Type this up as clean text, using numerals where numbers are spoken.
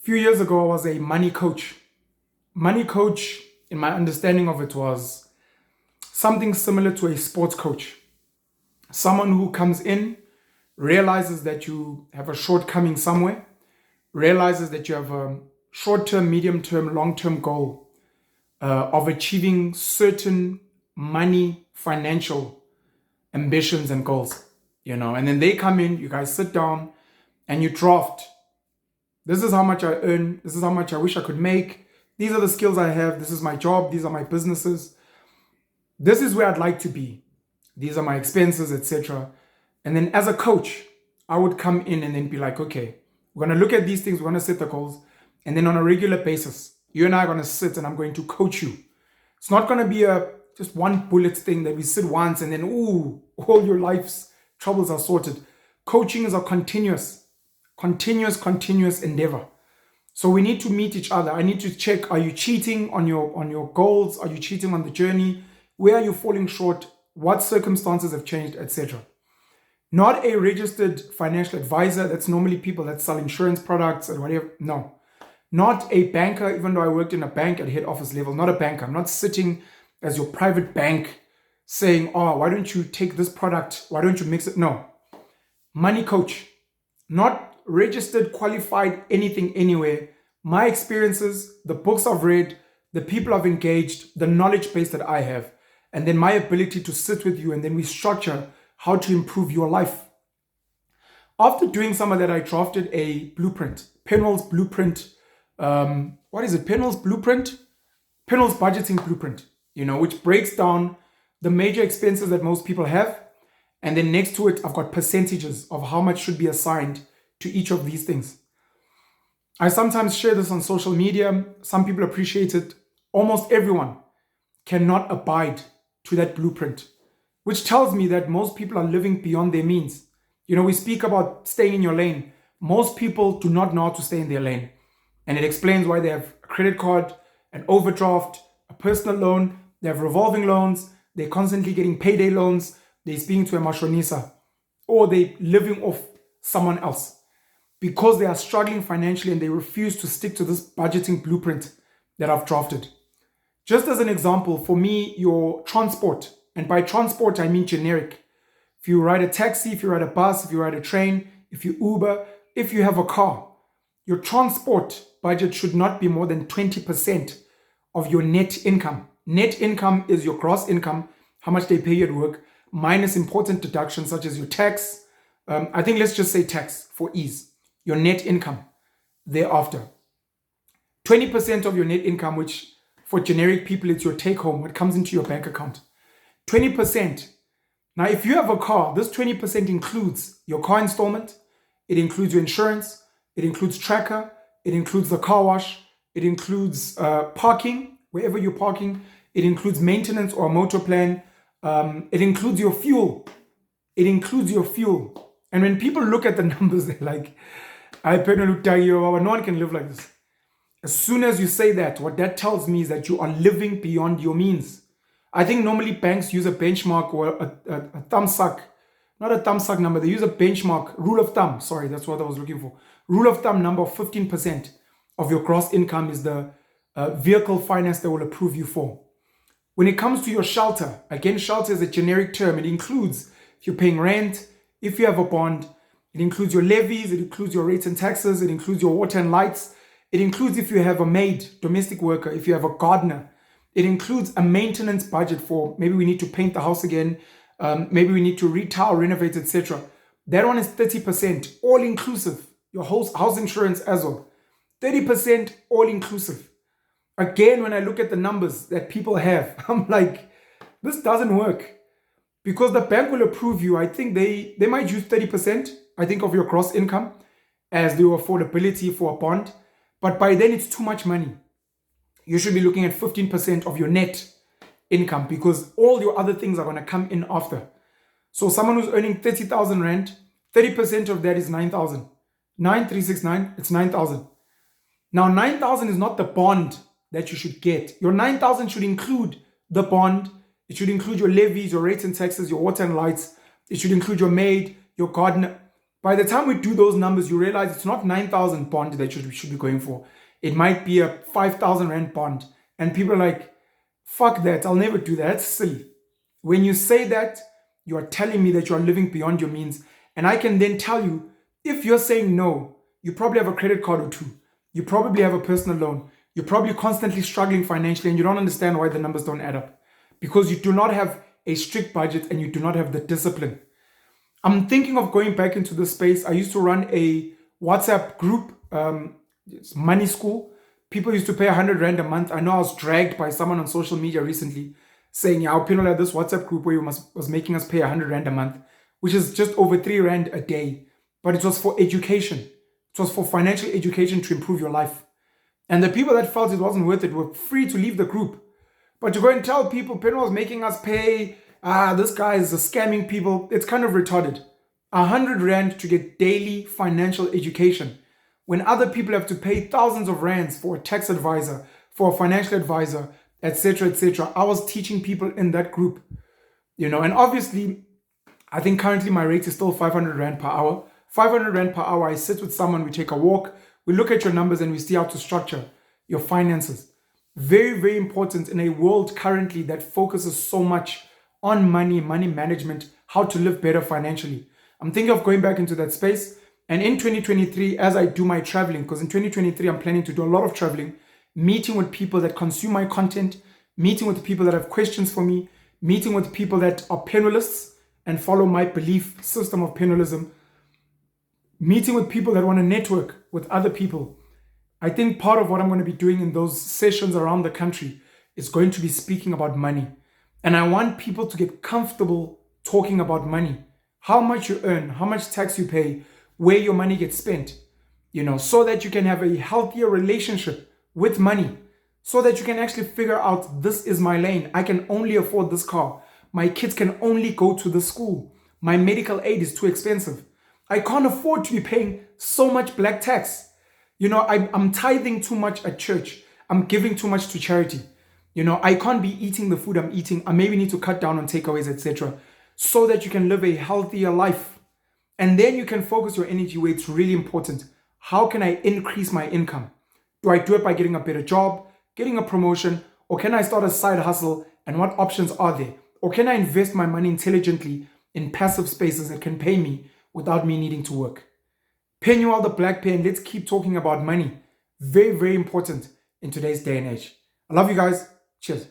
few years ago, I was a money coach. Money coach, in my understanding of it, was something similar to a sports coach. Someone who comes in, realizes that you have a shortcoming somewhere, realizes that you have a short term, medium term, long term goal of achieving certain money, financial ambitions and goals, and then they come in, you guys sit down and you draft. This is how much I earn. This is how much I wish I could make. These are the skills I have. This is my job. These are my businesses. This is where I'd like to be. These are my expenses, etc. And then as a coach, I would come in and then be like, okay, we're going to look at these things. We're going to set the goals. And then on a regular basis, you and I are going to sit and I'm going to coach you. It's not going to be just one bullet thing that we sit once and then, all your life's troubles are sorted. Coaching is a continuous endeavor. So we need to meet each other. I need to check, are you cheating on your goals? Are you cheating on the journey? Where are you falling short? What circumstances have changed, etc. Not a registered financial advisor. That's normally people that sell insurance products and whatever. No. Not a banker, even though I worked in a bank at head office level. Not a banker. I'm not sitting as your private bank saying, why don't you take this product? Why don't you mix it? No. Money coach. Not registered, qualified, anything, anywhere. My experiences, the books I've read, the people I've engaged, the knowledge base that I have, and then my ability to sit with you and then we structure how to improve your life. After doing some of that, I drafted a blueprint, Penwell's blueprint. What is it? Penwell's blueprint? Penwell's budgeting blueprint, which breaks down the major expenses that most people have. And then next to it, I've got percentages of how much should be assigned to each of these things. I sometimes share this on social media. Some people appreciate it. Almost everyone cannot abide to that blueprint, which tells me that most people are living beyond their means. We speak about staying in your lane. Most people do not know how to stay in their lane. And it explains why they have a credit card, an overdraft, a personal loan, they have revolving loans, they're constantly getting payday loans, they're speaking to a mashonisa, or they're living off someone else because they are struggling financially and they refuse to stick to this budgeting blueprint that I've drafted. Just as an example, for me, your transport, and by transport, I mean generic. If you ride a taxi, if you ride a bus, if you ride a train, if you Uber, if you have a car, your transport budget should not be more than 20% of your net income. Net income is your gross income, how much they pay you at work, minus important deductions such as your tax. I think let's just say tax for ease. Your net income thereafter. 20% of your net income, which for generic people, it's your take home, what comes into your bank account. 20%. Now, if you have a car, this 20% includes your car installment, it includes your insurance, it includes tracker, it includes the car wash, it includes parking, wherever you're parking, it includes maintenance or a motor plan, it includes your fuel. It includes your fuel. And when people look at the numbers, they're like, I no one can live like this. As soon as you say that, what that tells me is that you are living beyond your means. I think normally banks use a benchmark or a thumb suck, not a thumb suck number. They use a benchmark, rule of thumb. Sorry, that's what I was looking for. Rule of thumb number of 15% of your gross income is the vehicle finance they will approve you for. When it comes to your shelter, again, shelter is a generic term. It includes if you're paying rent, if you have a bond, it includes your levies, it includes your rates and taxes, it includes your water and lights. It includes if you have a maid, domestic worker, if you have a gardener. It includes a maintenance budget for maybe we need to paint the house again, maybe we need to retile, renovate, etc. That one is 30%, all inclusive. Your house insurance as well. 30% all inclusive. Again, when I look at the numbers that people have, I'm like, this doesn't work. Because the bank will approve you. I think they might use 30%, I think, of your gross income as the affordability for a bond. But by then it's too much money. You should be looking at 15% of your net income because all your other things are going to come in after. So someone who's earning 30,000 Rand, 30% of that is 9,000. 9,369, it's 9,000. Now 9,000 is not the bond that you should get. Your 9,000 should include the bond. It should include your levies, your rates and taxes, your water and lights. It should include your maid, your gardener. By the time we do those numbers, you realize it's not 9,000 bond that you should be going for. It might be a 5,000 rand bond. And people are like, fuck that, I'll never do that. That's silly. When you say that, you are telling me that you are living beyond your means. And I can then tell you, if you're saying no, you probably have a credit card or two. You probably have a personal loan. You're probably constantly struggling financially and you don't understand why the numbers don't add up. Because you do not have a strict budget and you do not have the discipline. I'm thinking of going back into this space. I used to run a WhatsApp group, it's Money School. People used to pay 100 rand a month. I know I was dragged by someone on social media recently saying, yeah, our people had this WhatsApp group where was making us pay 100 rand a month, which is just over 3 rand a day. But it was for education. It was for financial education to improve your life. And the people that felt it wasn't worth it were free to leave the group. But to go and tell people, Penwell was making us pay, this guy is scamming people, it's kind of retarded. 100 rand to get daily financial education, when other people have to pay thousands of rands for a tax advisor, for a financial advisor, etc., etc. I was teaching people in that group, and obviously, I think currently my rate is still 500 rand per hour. 500 rand per hour, I sit with someone, we take a walk, we look at your numbers and we see how to structure your finances. Very, very important in a world currently that focuses so much on money management, how to live better financially. I'm thinking of going back into that space. And in 2023, as I do my traveling, because in 2023, I'm planning to do a lot of traveling, meeting with people that consume my content, meeting with people that have questions for me, meeting with people that are Penwellists and follow my belief system of Penwellism, meeting with people that want to network with other people. I think part of what I'm going to be doing in those sessions around the country is going to be speaking about money. And I want people to get comfortable talking about money, how much you earn, how much tax you pay, where your money gets spent, so that you can have a healthier relationship with money, so that you can actually figure out, this is my lane. I can only afford this car. My kids can only go to this school. My medical aid is too expensive. I can't afford to be paying so much black tax. I'm tithing too much at church. I'm giving too much to charity. I can't be eating the food I'm eating. I maybe need to cut down on takeaways, etc., so that you can live a healthier life. And then you can focus your energy where it's really important. How can I increase my income? Do I do it by getting a better job, getting a promotion, or can I start a side hustle? And what options are there? Or can I invest my money intelligently in passive spaces that can pay me without me needing to work? Penwell the Black Pen, let's keep talking about money. Very, very important in today's day and age. I love you guys. Cheers.